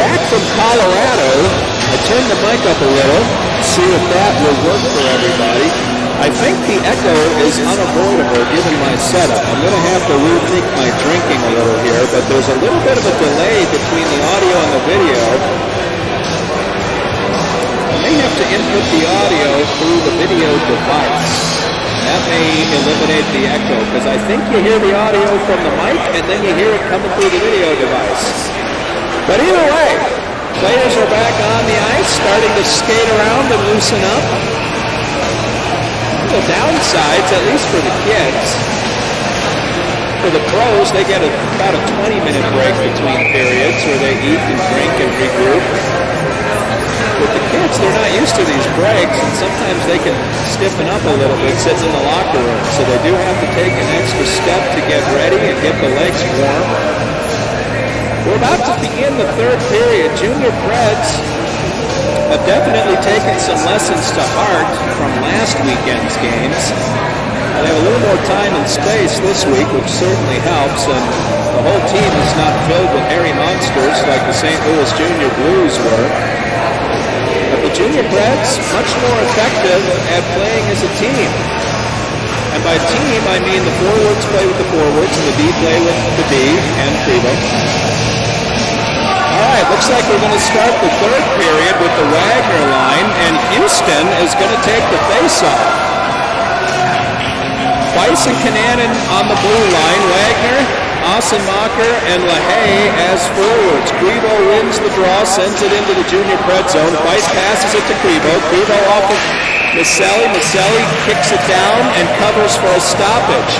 back from Colorado. I turned the mic up a little, see if that will work for everybody. I think the echo is unavoidable given my setup. I'm going to have to rethink my drinking a little here, but there's a little bit of a delay between the audio and the video. I may have to input the audio through the video device. That may eliminate the echo, because I think you hear the audio from the mic, and then you hear it coming through the video device. But either way, players are back on the ice, starting to skate around and loosen up. The downsides, at least for the kids. For the pros, they get about a 20-minute break between periods where they eat and drink and regroup. With the kids, they're not used to these breaks, and sometimes they can stiffen up a little bit sitting in the locker room. So they do have to take an extra step to get ready and get the legs warm. We're about to begin the third period. Junior Preds have definitely taken some lessons to heart from last weekend's games. They have a little more time and space this week, which certainly helps, and the whole team is not filled with hairy monsters like the St. Louis Junior Blues were. But the Junior Preds, much more effective at playing as a team. And by team, I mean the forwards play with the forwards, and the D play with the D and Krivo. All right, looks like we're going to start the third period with the Wagner line, and Houston is going to take the face-off. Weiss and Kananen on the blue line, Wagner, Ossenmacher, and LaHaye as forwards. Krivo wins the draw, sends it into the Junior Pred zone. Weiss passes it to Krivo. Krivo off of Maselli. Maselli kicks it down and covers for a stoppage.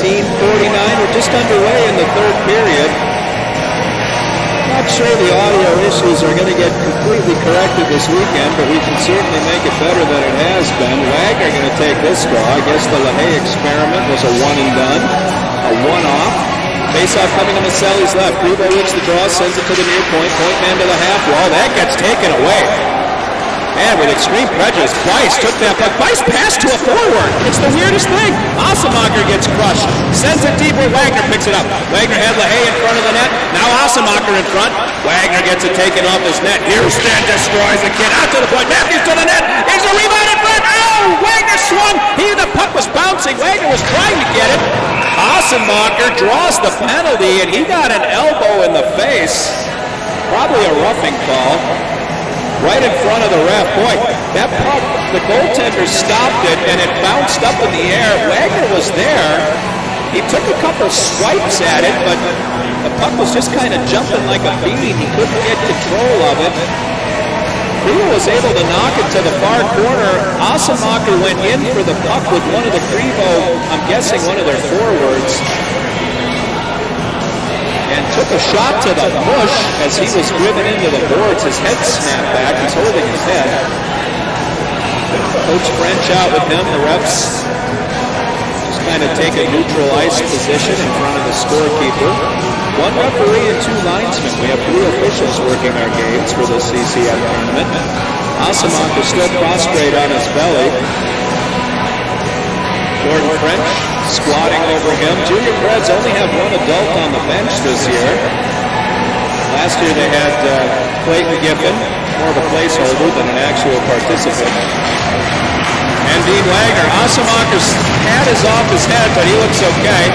14:49, we're just underway in the third period. Not sure the audio issues are going to get completely corrected this weekend, but we can certainly make it better than it has been. Wagner going to take this draw. I guess the LaHaye experiment was a one and done, a one-off. Face-off coming to Maselli's left. Krivo wins the draw, sends it to the near point. Point man to the half wall. That gets taken away. And with extreme prejudice, Weiss took that puck. Weiss passed to a forward. It's the weirdest thing. Ossenmacher gets crushed. Sends it deep where Wagner picks it up. Wagner had LaHaye in front of the net. Now Ossenmacher in front. Wagner gets it taken off his net. Houston destroys the kid. Out to the point. Matthews to the net. Here's a rebound in front. Oh! Wagner swung. The puck was bouncing. Wagner was trying to get it. Ossenmacher draws the penalty, and he got an elbow in the face. Probably a roughing call. Right in front of the ref. Boy, that puck, the goaltender stopped it, and it bounced up in the air. Wagner was there. He took a couple swipes at it, but the puck was just kind of jumping like a bean. He couldn't get control of it. Krivo was able to knock it to the far corner. Ossenmacher went in for the puck with one of the Krivo, I'm guessing one of their forwards, and took a shot to the bush as he was driven into the boards. His head snapped back. He's holding his head. Coach French out with him. The refs just kind of take a neutral ice position in front of the scorekeeper. One referee and two linesmen. We have three officials working our games for the CCM tournament. Ossenmacher still prostrate on his belly. Gordon French squatting over him. Junior Preds only have one adult on the bench this year. Last year they had Clayton Giffen, more of a placeholder than an actual participant. And Dean Wagner. Ossenmacher's hat is off his head, but he looks okay.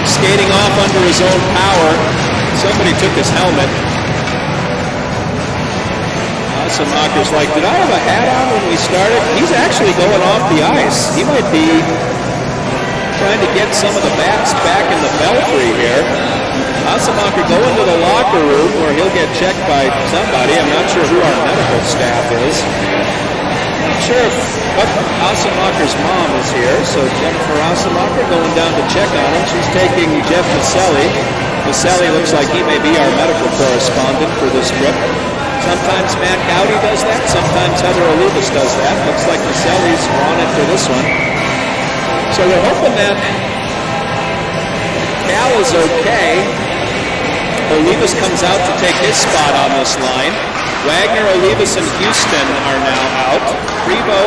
Skating off under his own power. Somebody took his helmet. Ossenmacher's like, did I have a hat on when we started? He's actually going off the ice. He might be trying to get some of the bats back in the belfry here. Ossenmacher go into the locker room where he'll get checked by somebody. I'm not sure who our medical staff is. I'm not sure if Ossenmacher's mom is here, so Jennifer Ossenmacher going down to check on him. She's taking Jeff Maselli. Maselli looks like he may be our medical correspondent for this trip. Sometimes Matt Gowdy does that. Sometimes Heather Olivas does that. Looks like Maselli's on it for this one. So we're hoping that Cal is okay. Olivas comes out to take his spot on this line. Wagner, Olivas, and Houston are now out. Krivo,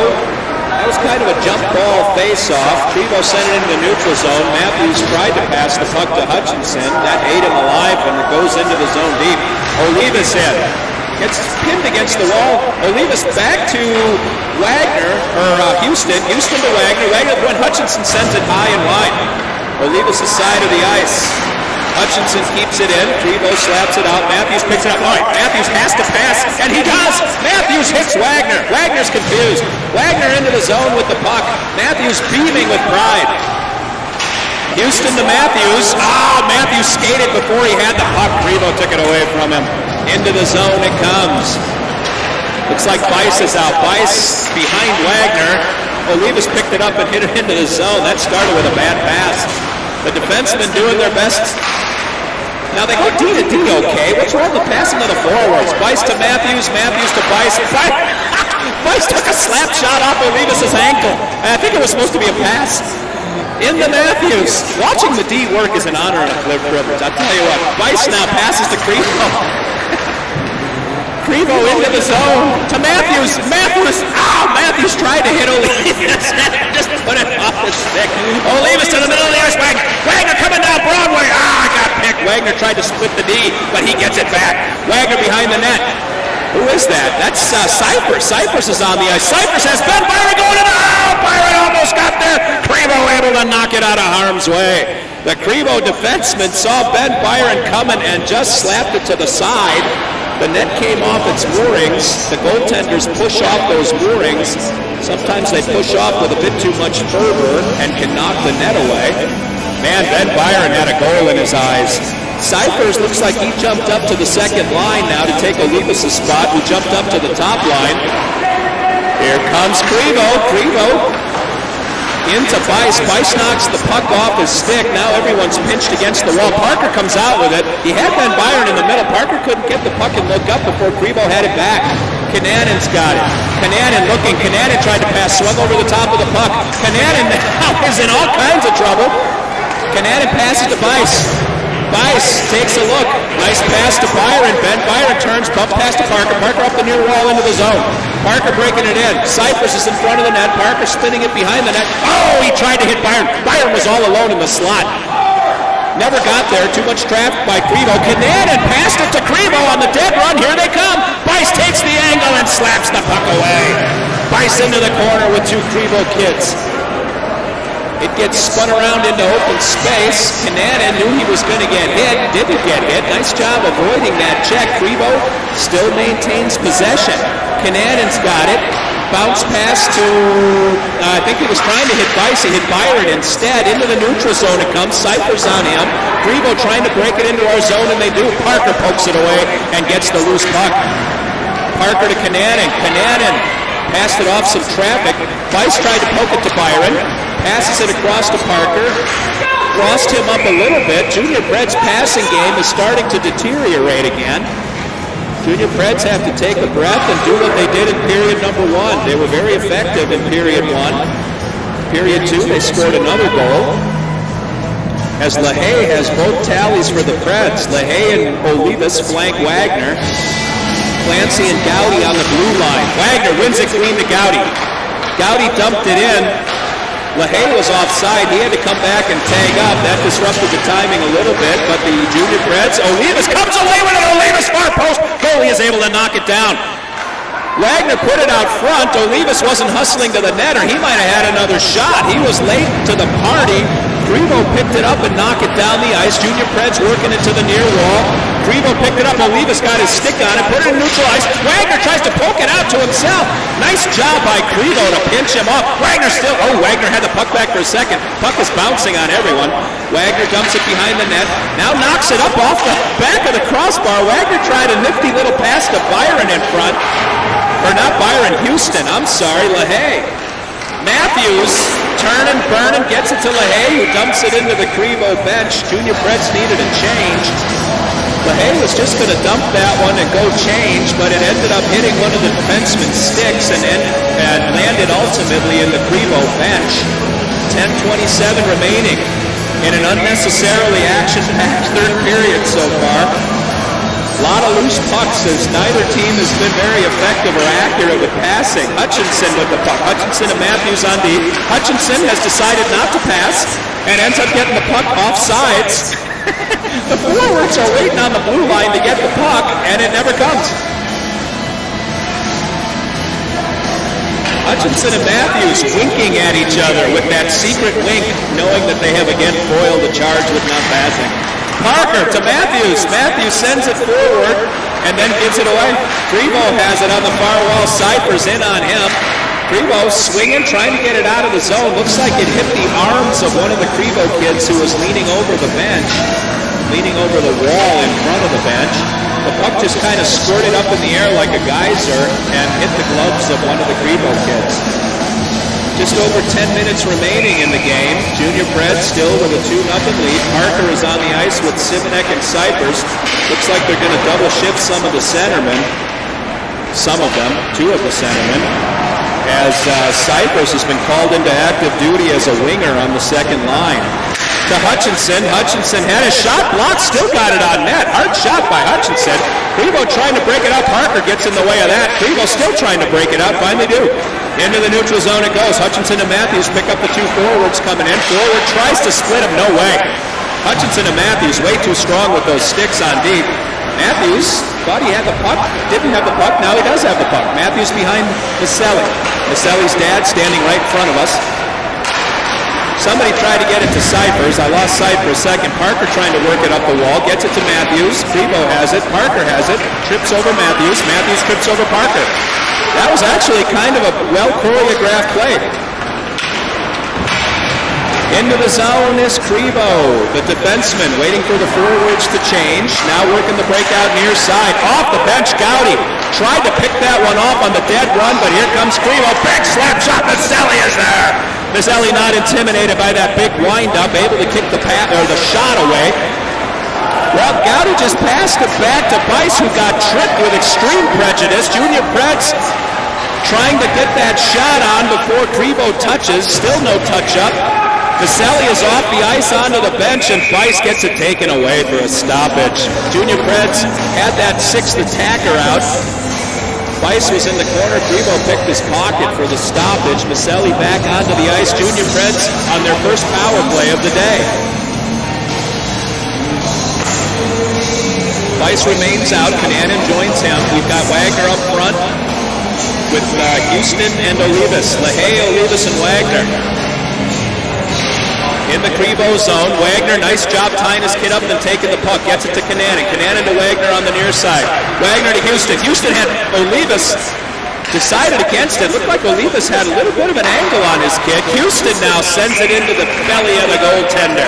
That was kind of a jump ball face-off. Krivo sent it into the neutral zone. Matthews tried to pass the puck to Hutchinson. That ate him alive, and it goes into the zone deep. Olivas in. Gets pinned against the wall. Olivas back to Wagner, or Houston. Houston to Wagner. Wagner when Hutchinson sends it high and wide. Olivas' side of the ice. Hutchinson keeps it in. Krivo slaps it out. Matthews picks it up. All right, Matthews has to pass, and he does. Matthews hits Wagner. Wagner's confused. Wagner into the zone with the puck. Matthews beaming with pride. Houston to Matthews. Matthews skated before he had the puck. Krivo took it away from him. Into the zone it comes. Looks like Bice is out. Bice behind Wagner. Olivas picked it up and hit it into the zone. That started with a bad pass. The defensemen doing their best. Now they go D to D, okay. What's wrong with passing to the forwards? Bice to Matthews, Matthews to Bice. Bice took a slap shot off Olivas' ankle. I think it was supposed to be a pass. Into Matthews. Watching the D work is an honor and a privilege. I'll tell you what. Bice now passes to Krivo. Krivo into the zone to Matthews. Matthews tried to hit Olivas. Just put it off the stick. Olivas to the middle of the ice. Wagner coming down Broadway. Got picked. Wagner tried to split the D, but he gets it back. Wagner behind the net. Who is that? That's Cypress. Cypress is on the ice. Cypress has Ben Byron going in. Byron almost got there. Krivo able to knock it out of harm's way. The Krivo defenseman saw Ben Byron coming and just slapped it to the side. The net came off its moorings. The goaltenders push off those moorings. Sometimes they push off with a bit too much fervor and can knock the net away. Man, Ben Byron had a goal in his eyes. Cyphers looks like he jumped up to the second line now to take Olivas' spot, who jumped up to the top line. Here comes Krivo. Krivo into Bice. Bice knocks the puck off his stick. Now everyone's pinched against the wall. Parker comes out with it. He had Ben Byron in the middle. Parker couldn't get the puck and look up before Krivo had it back. Kananen's got it. Kananen looking. Kananen tried to pass, swung over the top of the puck. Kananen now is in all kinds of trouble. Kananen passes to Bice. Bice takes a look. Nice pass to Byron. Ben Byron turns, bump pass to Parker. Parker up the near wall into the zone. Parker breaking it in. Cypress is in front of the net. Parker spinning it behind the net. He tried to hit Byron. Byron was all alone in the slot. Never got there. Too much traffic by Krivo. Kananen passed it to Krivo on the dead run. Here they come. Bice takes the angle and slaps the puck away. Bice into the corner with two Krivo kids. It gets spun around into open space. Kananen knew he was going to get hit. Didn't get hit. Nice job avoiding that check. Krivo still maintains possession. Kananen's got it. Bounce pass to, I think he was trying to hit Bice. He hit Byron instead. Into the neutral zone it comes. Cyphers on him. Krivo trying to break it into our zone, and they do. Parker pokes it away and gets the loose puck. Parker to Kananen. Kananen passed it off some traffic. Bice tried to poke it to Byron. Passes it across to Parker. Crossed him up a little bit. Junior Pred's passing game is starting to deteriorate again. Junior Preds have to take a breath and do what they did in period number 1. They were very effective in period 1. Period 2, they scored another goal. As LaHaye has both tallies for the Preds. LaHaye and Olivas flank Wagner. Clancy and Gowdy on the blue line. Wagner wins it clean to Gowdy. Gowdy dumped it in. LaHaye was offside. He had to come back and tag up. That disrupted the timing a little bit, but the Junior Preds, Olivas comes away with it. Olivas far post. Goalie is able to knock it down. Wagner put it out front. Olivas wasn't hustling to the net, or he might have had another shot. He was late to the party. Krivo picked it up and knocked it down the ice. Junior Preds working it to the near wall. Krivo picked it up. Olivas got his stick on it, put it in neutral ice. Wagner tries to poke it out to himself. Nice job by Krivo to pinch him up. Wagner still, Wagner had the puck back for a second. Puck is bouncing on everyone. Wagner dumps it behind the net. Now knocks it up off the back of the crossbar. Wagner tried a nifty little pass to Byron in front. Or not Byron, Houston. I'm sorry, LaHaye. Matthews, turning, burning, gets it to LaHaye, who dumps it into the Krivo bench. Junior Preds needed a change. LaHaye was just going to dump that one and go change, but it ended up hitting one of the defenseman's sticks and landed ultimately in the Krivo bench. 10:27 remaining in an unnecessarily action-packed third period so far. A lot of loose pucks as neither team has been very effective or accurate with passing. Hutchinson with the puck. Hutchinson and Matthews on deep. Hutchinson has decided not to pass and ends up getting the puck off sides. The forwards are waiting on the blue line to get the puck, and it never comes. Hutchinson and Matthews winking at each other with that secret wink, knowing that they have again foiled a charge with not passing. Parker to Matthews. Matthews sends it forward and then gives it away. Krivo has it on the far wall. Cypher's in on him. Krivo swinging, trying to get it out of the zone. Looks like it hit the arms of one of the Krivo kids who was leaning over the bench, leaning over the wall in front of the bench. The puck just kind of squirted up in the air like a geyser and hit the gloves of one of the Krivo kids. Just over 10 minutes remaining in the game. Junior Preds still with a 2-0 lead. Parker is on the ice with Simonek and Cyphers. Looks like they're going to double shift some of the centermen. Some of them, 2 of the centermen. As Cyphers has been called into active duty as a winger on the second line. To Hutchinson. Hutchinson had a shot blocked, still got it on net. Hard shot by Hutchinson. Krivo trying to break it up. Parker gets in the way of that. Krivo still trying to break it up. Finally do. Into the neutral zone it goes. Hutchinson and Matthews pick up the 2 forwards coming in. Forward tries to split him. No way. Hutchinson and Matthews way too strong with those sticks on deep. Matthews thought he had the puck. Didn't have the puck. Now he does have the puck. Matthews behind Maselli. Maselli's dad standing right in front of us. Somebody tried to get it to Cyphers. I lost sight for a second. Parker trying to work it up the wall. Gets it to Matthews. Krivo has it. Parker has it. Trips over Matthews. Matthews trips over Parker. That was actually kind of a well-choreographed play. Into the zone is Krivo, the defenseman, waiting for the forwards to change. Now working the breakout near side. Off the bench, Gowdy tried to pick that one off on the dead run, but here comes Krivo. Big slap shot. Maselli is there. Maselli not intimidated by that big wind-up, able to kick the shot away. Well, Gowdy just passed it back to Bice, who got tripped with extreme prejudice. Junior Preds trying to get that shot on before Krivo touches. Still no touch-up. Maselli is off the ice onto the bench, and Bice gets it taken away for a stoppage. Junior Preds had that 6th attacker out. Bice was in the corner. Krivo picked his pocket for the stoppage. Maselli back onto the ice. Junior Preds on their first power play of the day. Bice remains out. Kananen joins him. We've got Wagner up front with Houston and Olivas. LaHaye, Olivas, and Wagner. In the Krivo zone, Wagner, nice job tying his kid up and then taking the puck. Gets it to Kananen. Kananen to Wagner on the near side. Wagner to Houston. Houston had Olivas decided against it. Looked like Olivas had a little bit of an angle on his kick. Houston now sends it into the belly of the goaltender.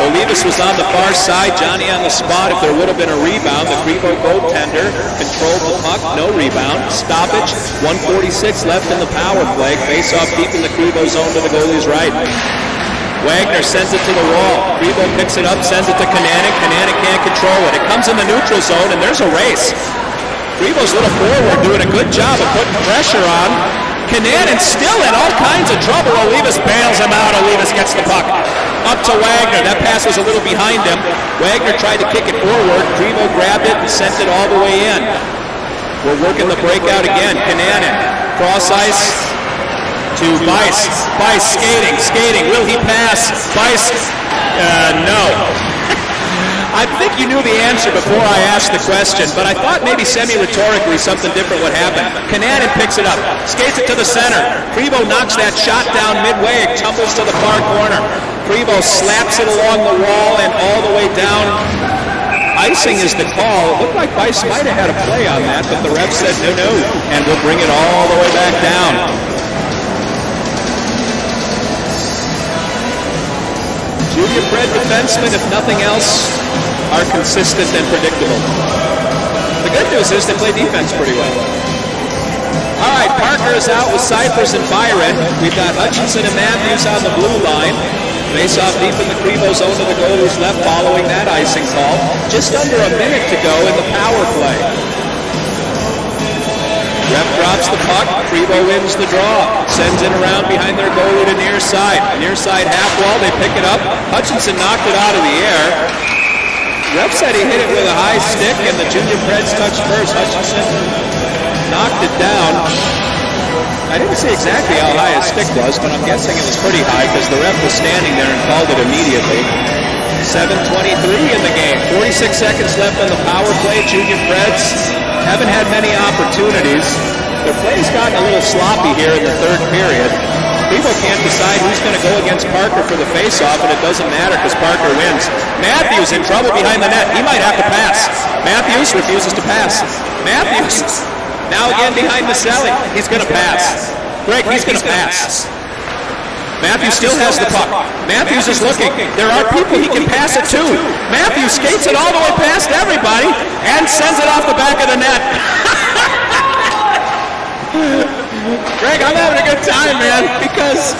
Olivas was on the far side. Johnny on the spot. If there would have been a rebound, the Krivo goaltender controlled the puck. No rebound. Stoppage. 1:46 left in the power play. Face off deep in the Krivo zone to the goalie's right. Wagner sends it to the wall. Krivo picks it up, sends it to Kananen. Kananen can't control it. It comes in the neutral zone, and there's a race. Krivo's little forward doing a good job of putting pressure on. Kananen still in all kinds of trouble. Olivas bails him out. Olivas gets the puck. Up to Wagner. That pass was a little behind him. Wagner tried to kick it forward. Krivo grabbed it and sent it all the way in. We're working the breakout again. Kananen. Cross ice to Bice. Bice skating. Will he pass? Bice, no. I think you knew the answer before I asked the question, but I thought maybe semi-rhetorically something different would happen. Kananen picks it up, skates it to the center. Krivo knocks that shot down midway. It tumbles to the far corner. Krivo slaps it along the wall and all the way down. Icing is the call. It looked like Bice might have had a play on that, but the ref said no, and we'll bring it all the way back down. Junior Pred defensemen, if nothing else, are consistent and predictable. The good news is they play defense pretty well. All right, Parker is out with Cyphers and Byron. We've got Hutchinson and Matthews on the blue line. Face off deep in the Krivo zone to the goalie's left following that icing call. Just under a minute to go in the power play. Ref drops the puck. Krivo wins the draw. Sends it around behind their goalie to near side. Near side half wall. They pick it up. Hutchinson knocked it out of the air. Ref said he hit it with a high stick, and the Junior Preds touched first. Hutchinson knocked it down. I didn't see exactly how high his stick was, but I'm guessing it was pretty high because the ref was standing there and called it immediately. 7:23 in the game. 46 seconds left on the power play. Junior Preds haven't had many opportunities. Their play's gotten a little sloppy here in the third period. Krivo can't decide who's going to go against Parker for the face-off, and it doesn't matter because Parker wins. Matthews in trouble behind the net. He might have to pass. Matthews refuses to pass. Matthews now again behind Maselli. He's going to pass. Greg, he's going to pass. Matthews still has the puck. Matthews is looking. There are people he can pass it to. Matthews skates it all the way past everybody and sends it off the back of the net. Greg, I'm having a good time, man, because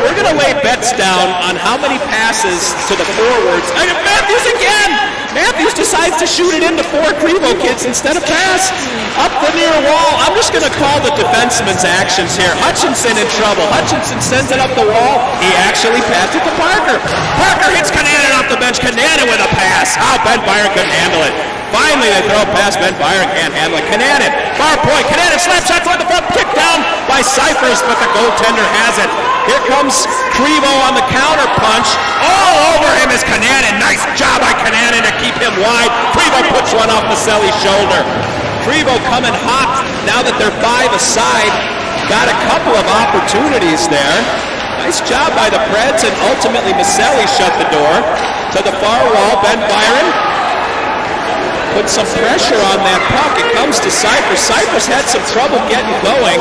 we're going to lay bets down on how many passes to the forwards. Matthews again! Matthews decides to shoot it into 4 Krivo kids instead of pass. Up the near wall. I'm just going to call the defenseman's actions here. Hutchinson in trouble. Hutchinson sends it up the wall. He actually passed it to Parker. Parker hits Kananen off the bench. Kananen with a pass. Oh, Ben Byron couldn't handle it. Finally, they throw it past Ben Byron, can't handle it. Kananen, far point. Kananen slap shot toward the front, kicked down by Cyphers, but the goaltender has it. Here comes Krivo on the counter punch. All over him is Kananen. Nice job by Kananen to keep him wide. Krivo puts one off Maselli's shoulder. Krivo coming hot now that they're 5 aside. Got a couple of opportunities there. Nice job by the Preds, and ultimately Maselli shut the door. To the far wall, Ben Byron put some pressure on that puck. It comes to Cyphers. Cyphers had some trouble getting going.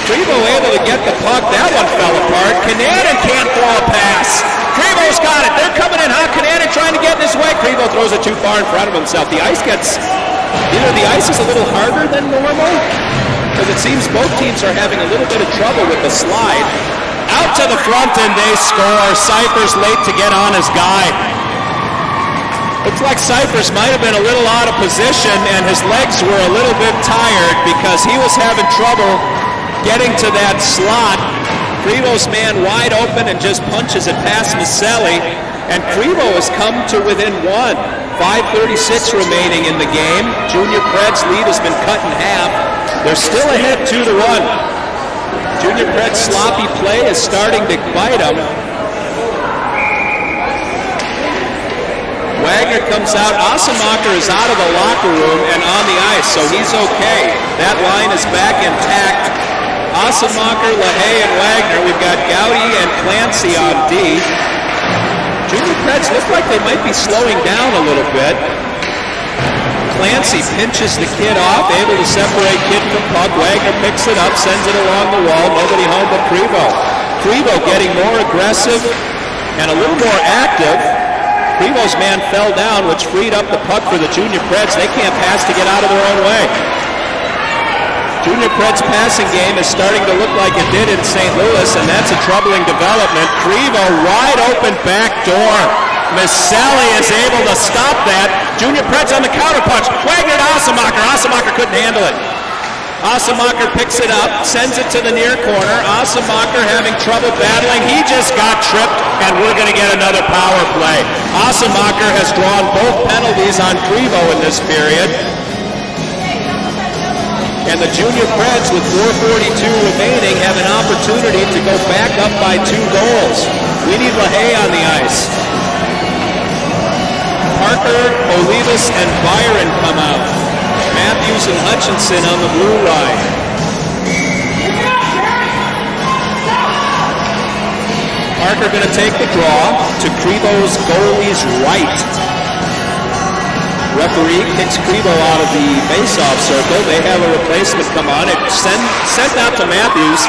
Krivo able to get the puck. That one fell apart. Kananen can't throw a pass. Krivo's got it. They're coming in hot. Kananen trying to get in his way. Krivo throws it too far in front of himself. The ice is a little harder than normal because it seems both teams are having a little bit of trouble with the slide. Out to the front and they score. Cyphers late to get on his guy. Looks like Cyphers might have been a little out of position and his legs were a little bit tired because he was having trouble getting to that slot. Krivo's man wide open and just punches it past Maselli. And Krivo has come to within 1. 5:36 remaining in the game. Junior Preds' lead has been cut in half. They're still ahead 2-1. Junior Preds' sloppy play is starting to bite them. Wagner comes out. Asemacher is out of the locker room and on the ice, so he's okay. That line is back intact. Asemacher, LaHaye, and Wagner. We've got Gowdy and Clancy on D. Junior Preds look like they might be slowing down a little bit. Clancy pinches the kid off, able to separate kid from puck. Wagner picks it up, sends it along the wall. Nobody home but Krivo. Krivo getting more aggressive and a little more active. Krivo's man fell down, which freed up the puck for the Junior Preds. They can't pass to get out of their own way. Junior Preds' passing game is starting to look like it did in St. Louis, and that's a troubling development. Krivo wide open back door. Maselli is able to stop that. Junior Preds on the counter punch. Wagner to Asemacher. Asemacher couldn't handle it. Asemacher picks it up, sends it to the near corner. Asemacher having trouble battling. He just got tripped, and we're going to get another power play. Asemacher has drawn both penalties on Krivo in this period. And the Junior Preds, with 4:42 remaining, have an opportunity to go back up by 2 goals. We need LaHaye on the ice. Parker, Olivas, and Byron come out. Matthews and Hutchinson on the blue line. Parker going to take the draw to Krivo's goalie's right. Referee kicks Krivo out of the face-off circle. They have a replacement come on. It sent out to Matthews.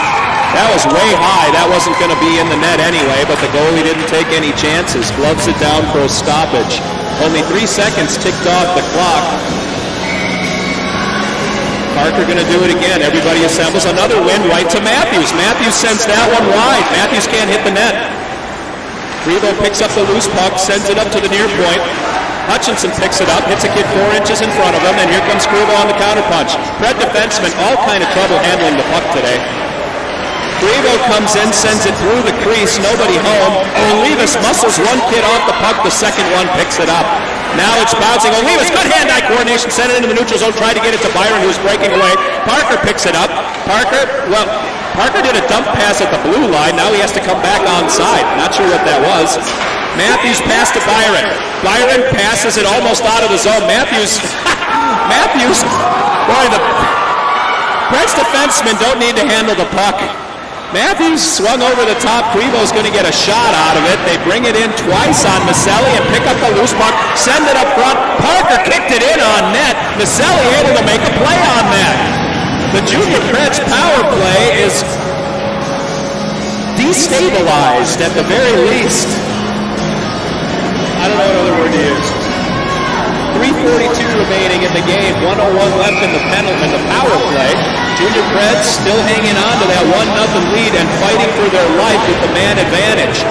That was way high. That wasn't going to be in the net anyway, but the goalie didn't take any chances. Gloves it down for a stoppage. Only 3 seconds ticked off the clock. Parker going to do it again. Everybody assembles. Another win right to Matthews. Matthews sends that one wide. Matthews can't hit the net. Krivo picks up the loose puck, sends it up to the near point. Hutchinson picks it up, hits a kid 4 inches in front of him, and here comes Krivo on the counterpunch. Pred defenseman, all kind of trouble handling the puck today. Krivo comes in, sends it through the crease, nobody home. Olivas muscles one kid off the puck, the second one picks it up. Now it's bouncing. Olivas, good hand-eye coordination, sent it into the neutral zone, tried to get it to Byron, who's breaking away. Parker picks it up. Parker did a dump pass at the blue line. Now he has to come back onside. Not sure what that was. Matthews pass to Byron. Byron passes it almost out of the zone. Matthews, boy, the Preds defensemen don't need to handle the puck. Matthews swung over the top. Krivo's going to get a shot out of it. They bring it in twice on Maselli and pick up the loose puck, send it up front. Parker kicked it in on net. Maselli able to make a play on that. The Junior Preds power play is destabilized at the very least. I don't know what other word to use. 3:42 remaining in the game. 1:01 left in the power play. Junior Preds still hanging on to that 1-0 lead and fighting for their life with the man advantage.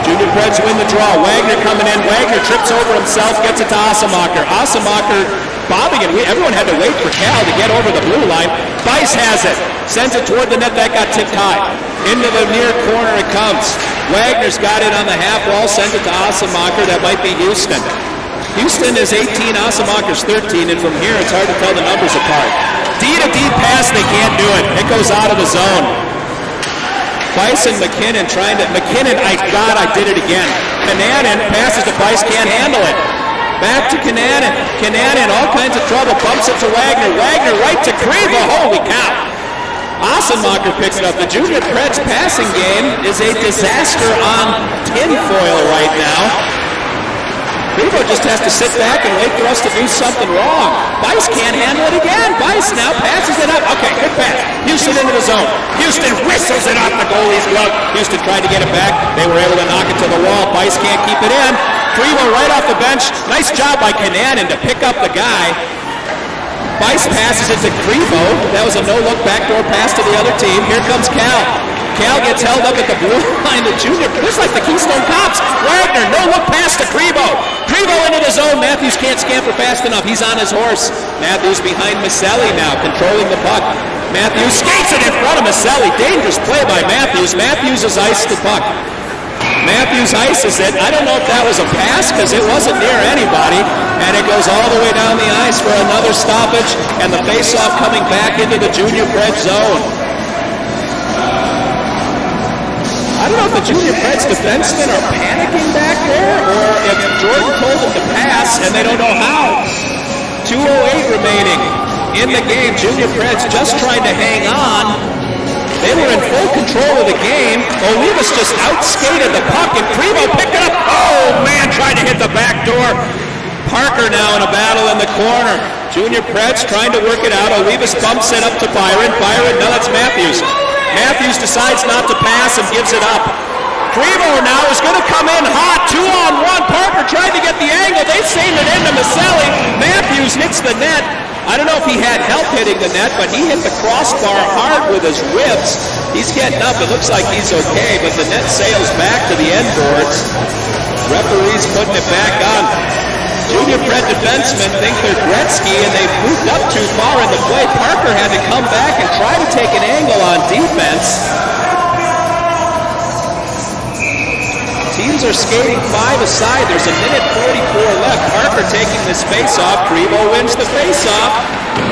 Junior Preds win the draw. Wagner coming in. Wagner trips over himself, gets it to Asemacher. Asemacher bobbing it. Everyone had to wait for Cal to get over the blue line. Bice has it. Sends it toward the net. That got tipped high. Into the near corner it comes. Wagner's got it on the half wall. Sends it to Asemacher. That might be Houston. Houston is 18, Asemacher's 13, and from here it's hard to tell the numbers apart. D-to-D pass, they can't do it. It goes out of the zone. Bison McKinnon trying to, I did it again. Kananen passes to Bice, can't handle it. Back to Kananen. Kananen, all kinds of trouble, bumps it to Wagner. Wagner right to Krivo, holy cow. Asemacher picks it up. The Junior Preds passing game is a disaster on tinfoil right now. Krivo just has to sit back and wait for us to do something wrong. Bice can't handle it again. Bice now passes it up. Okay, good pass. Houston into the zone. Houston whistles it off the goalie's glove. Houston tried to get it back. They were able to knock it to the wall. Bice can't keep it in. Krivo right off the bench. Nice job by Kananen to pick up the guy. Bice passes it to Krivo. That was a no-look backdoor pass to the other team. Here comes Cal. Cal gets held up at the blue line. The Junior, just like the Keystone Cops. Wagner, no-look pass to Krivo. Krivo into the zone. Matthews can't scamper fast enough. He's on his horse. Matthews behind Maselli now, controlling the puck. Matthews skates it in front of Maselli. Dangerous play by Matthews. Matthews has iced the puck. Matthews ices it. I don't know if that was a pass because it wasn't near anybody. And it goes all the way down the ice for another stoppage. And the face-off coming back into the Junior Preds zone. I don't know if the Junior Preds defensemen are panicking back there or if Jordan told them to pass and they don't know how. 2:08 remaining in the game. Junior Preds just trying to hang on. They were in full control of the game. Olivas just outskated the puck and Krivo picked it up. Oh man, tried to hit the back door. Parker now in a battle in the corner. Junior Preds trying to work it out. Olivas bumps it up to Byron. Byron, no, that's Matthews. Matthews decides not to pass and gives it up. Krivo now is going to come in hot, 2-on-1. Parker tried to get the angle. They send it into Maselli. Matthews hits the net. I don't know if he had help hitting the net, but he hit the crossbar hard with his ribs. He's getting up. It looks like he's okay, but the net sails back to the end boards. Referee's putting it back on. Junior Pred defensemen think they're Gretzky, and they've moved up too far in the play. Parker had to come back and try to take an angle on defense. Teams are skating 5 aside. There's a minute 44 left. Parker taking this face-off. Krivo wins the face-off.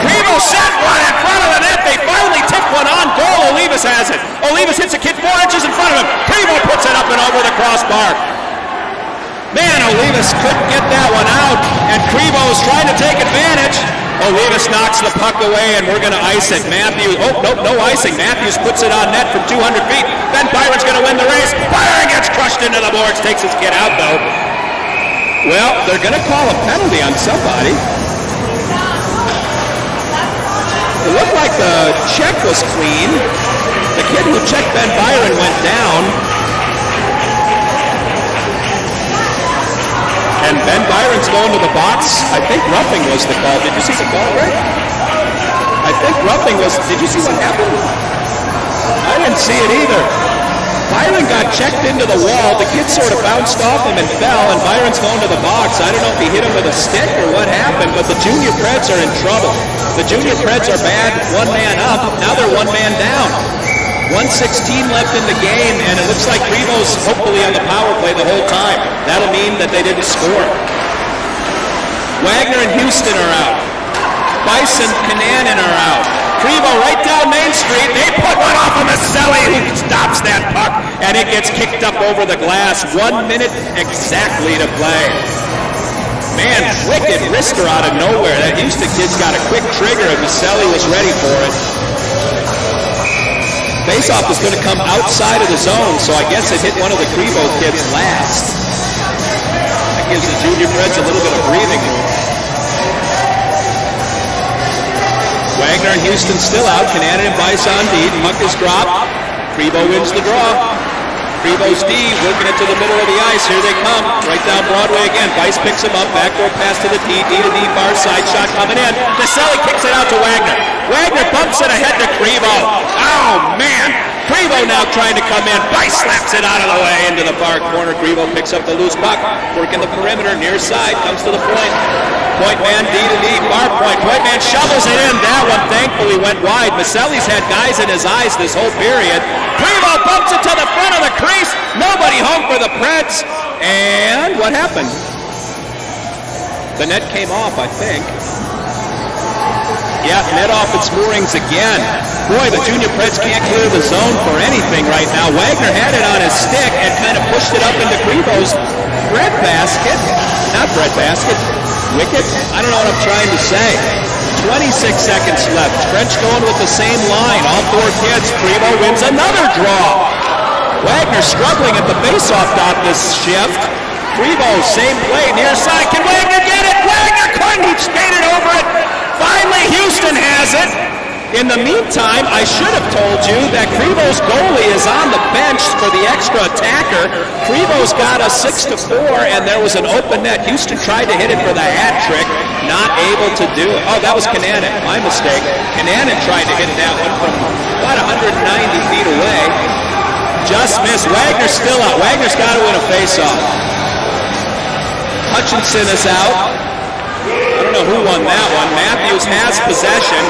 Krivo set one in front of the net. They finally tip one on goal. Olivas has it. Olivas hits a kid 4 inches in front of him. Krivo puts it up and over the crossbar. Man, Olivas couldn't get that one out, and Krivo is trying to take advantage. Olivas knocks the puck away, and we're going to ice it. Matthews, oh, nope, no icing. Matthews puts it on net from 200 feet. Then Byron's going to win the race. Byron gets crushed into the boards, takes his kid out, though. Well, they're going to call a penalty on somebody. It looked like the check was clean. The kid who checked Ben Byron went down. And Ben Byron's going to the box. I think roughing was the call. Did you see the call, Rick? I think roughing was. Did you see what happened? I didn't see it either. Byron got checked into the wall. The kid sort of bounced off him and fell, and Byron's going to the box. I don't know if he hit him with a stick or what happened, but the Junior Preds are in trouble. The Junior Preds are bad, 1 man up. Now they're 1 man down. 1:16 left in the game, and it looks like Krivo's hopefully on the power play the whole time. That'll mean that they didn't score. Wagner and Houston are out. Bison, Kananen are out. Krivo right down Main Street. They put one off of Maselli, who stops that puck, and it gets kicked up over the glass. 1 minute exactly to play. Man, wicked wrister out of nowhere. That Houston kid's got a quick trigger, and Maselli was ready for it. Faceoff is going to come outside of the zone, so I guess it hit one of the Krivo kids last. That gives the Junior Preds a little bit of breathing room. Wagner and Houston still out. Kananen and Bice on D. Puck is dropped. Krivo wins the draw. Krivo's D working it to the middle of the ice. Here they come. Right down Broadway again. Bice picks him up. Backdoor pass to the D. D to D. Far side shot coming in. Maselli kicks it out to Wagner. Wagner bumps it ahead to Krivo. Oh, man. Krivo now trying to come in. Bice slaps it out of the way into the far corner. Krivo picks up the loose puck. Working the perimeter. Near side. Comes to the point. Point man, D to D, far point. Point man shovels it in. That one thankfully went wide. Maselli's had guys in his eyes this whole period. Krivo bumps it to the front of the crease. Nobody home for the Preds. And what happened? The net came off, I think. Yeah, net off its moorings again. Boy, the Junior Preds can't clear the zone for anything right now. Wagner had it on his stick and kind of pushed it up into Krivo's breadbasket. Not breadbasket. Wicket? I don't know what I'm trying to say. 26 seconds left. French going with the same line. All four kids. Krivo wins another draw. Wagner struggling at the faceoff dot this shift. Krivo, same play, near side. Can Wagner get it? Wagner couldn't. He skated over it. Finally, Houston has it. In the meantime, I should have told you that Krivo's goalie is on the bench for the extra attacker. Krivo's got a 6-4, and there was an open net. Houston tried to hit it for the hat trick, not able to do it. Oh, that was Kananen, my mistake. Kananen tried to hit that one from about 190 feet away. Just missed. Wagner's still out. Wagner's got to win a faceoff. Hutchinson is out. I don't know who won that one. Matthews has possession.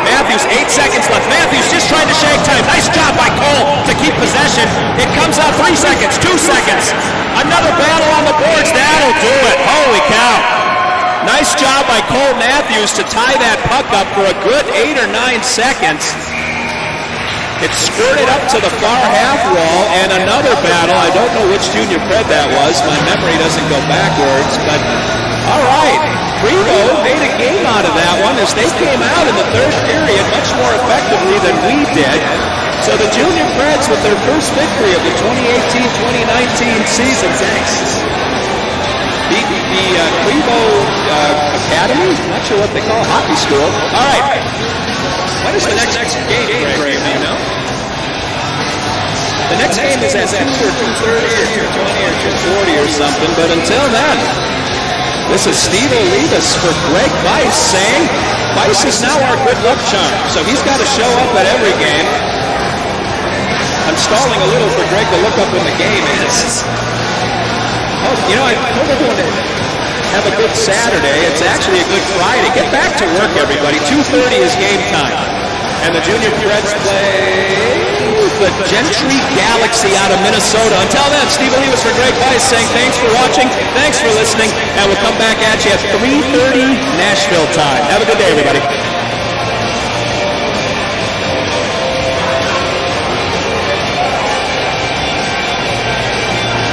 Matthews, 8 seconds left. Matthews just trying to shake time. Nice job by Cole to keep possession. It comes out 3 seconds, 2 seconds. Another battle on the boards. That'll do it. Holy cow. Nice job by Cole Matthews to tie that puck up for a good 8 or 9 seconds. It squirted up to the far half wall, and another battle. I don't know which Junior Pred that was. My memory doesn't go backwards, but all right. Krivo made a game out of that one as they came out in the third period much more effectively than we did. So the Junior Preds with their first victory of the 2018-2019 season. Beat the Krivo Academy? Not sure what they call hockey school. All right. When is the next game, Greg? Do you know? The next game is at 2 or 2:30 or 2:20 or 2:40 or something, but until then, this is Steve Olivas for Greg Bice saying Bice is now our good luck charm, so he's got to show up at every game. I'm stalling a little for Greg to look up when the game is. Oh, you know, I told everyone to have a good Saturday. It's actually a good Friday. Get back to work, everybody. 2:30 is game time. And the Junior Preds play the Gentry Galaxy out of Minnesota. Until then, Steve Olivas for Greg Bice saying thanks for watching, thanks for listening, and we'll come back at you at 3:30 Nashville time. Have a good day, everybody.